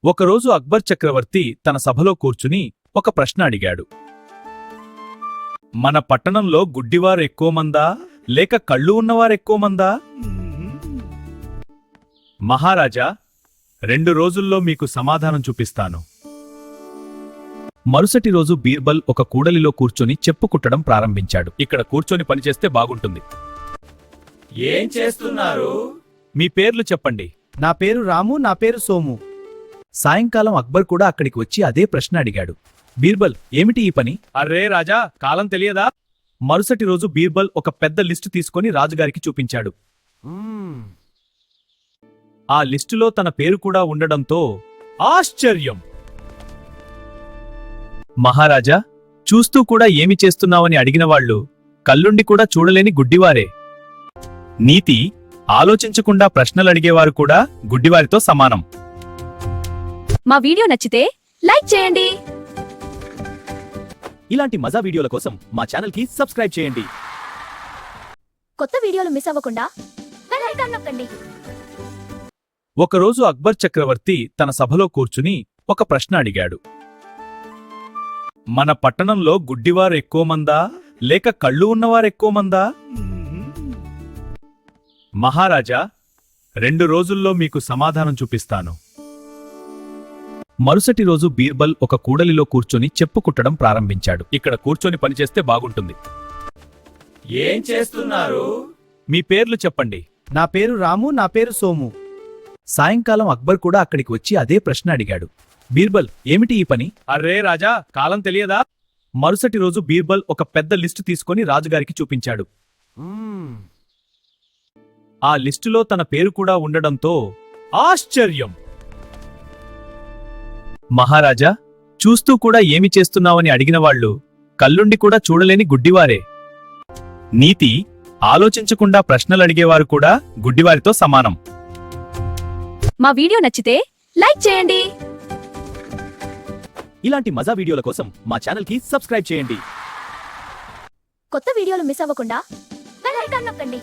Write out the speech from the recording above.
ఒకరోజు అక్బర్ చక్రవర్తి తన సభలో కూర్చుని ఒక ప్రశ్న అడిగాడు. మన పట్టణంలో గుడ్డివారు ఎక్కువ మందా లేక కళ్ళు ఉన్నవారెక్కువ మందా? మహారాజా, 2 రోజుల్లో మీకు సమాధానం చూపిస్తాను. మరుసటి రోజు బీర్బల్ ఒక కూడలిలో కూర్చొని చెప్పు కుట్టడం ప్రారంభించాడు. ఇక్కడ కూర్చొని పనిచేస్తే బాగుంటుంది. ఏం చేస్తున్నారు? మీ పేర్లు చెప్పండి. నా పేరు రాము, నా పేరు సోము. సాయంకాలం అక్బర్ కూడా అక్కడికి వచ్చి అదే ప్రశ్న అడిగాడు. బీర్బల్, ఏమిటి ఈ పని? అర్రే రాజా, కాలం తెలియదా? మరుసటి రోజు బీర్బల్ ఒక పెద్ద లిస్టు తీసుకొని రాజుగారికి చూపించాడు. ఆ లిస్టులో తన పేరు కూడా ఉండడంతో ఆశ్చర్యం! మహారాజా, చూస్తూ కూడా ఏమి చేస్తున్నావని అడిగినవాళ్లు కళ్ళుండి కూడా చూడలేని గుడ్డివారే. నీతి, ఆలోచించకుండా ప్రశ్నలడిగేవారు కూడా గుడ్డివారితో సమానం. మా వీడియో నచ్చితే లైక్ చేయండి. ఇలాంటి మజా వీడియోల కోసం మా ఛానల్కి సబ్స్క్రైబ్ చేయండి. కొత్త వీడియోలు మిస్ అవ్వకుండా బెల్ ఐకాన్ నొక్కండి. ఒకరోజు అక్బర్ చక్రవర్తి తన సభలో కూర్చుని ఒక ప్రశ్న అడిగాడు. మన పట్టణంలో గుడ్డివారు ఎక్కువ మందా లేక కళ్ళు ఉన్నవారెక్కువ మందా? మహారాజా, 2 రోజుల్లో మీకు సమాధానం చూపిస్తాను. మరుసటి రోజు బీర్బల్ ఒక కూడలిలో కూర్చొని చెప్పు కుట్టడం ప్రారంభించాడు. ఇక్కడ కూర్చొని పనిచేస్తే బాగుంటుంది. ఏం చేస్తున్నారు? మీ పేర్లు చెప్పండి. నా పేరు రాము, నా పేరు సోము. సాయంకాలం అక్బర్ కూడా అక్కడికి వచ్చి అదే ప్రశ్న అడిగాడు. బీర్బల్, ఏమిటి ఈ పని? అర్రే రాజా, కాలం తెలియదా? మరుసటి రోజు బీర్బల్ ఒక పెద్ద లిస్టు తీసుకొని రాజుగారికి చూపించాడు. ఆ లిస్టులో తన పేరు కూడా ఉండడంతో ఆశ్చర్యం! మహారాజా, చూస్తూ కూడా ఏమి చేస్తున్నావని అడిగినవాళ్లు కళ్ళుండి కూడా చూడలేని గుడ్డివారే. నీతి, ఆలోచించకుండా ప్రశ్నలడిగేవారు కూడా గుడ్డివారితో సమానం. మా వీడియో నచ్చితే లైక్ చేయండి. ఇలాంటి మజా వీడియోల కోసం మా ఛానల్కి సబ్స్క్రైబ్ చేయండి. కొత్త వీడియోలు మిస్ అవ్వకుండా బెల్ ఐకాన్ నొక్కండి.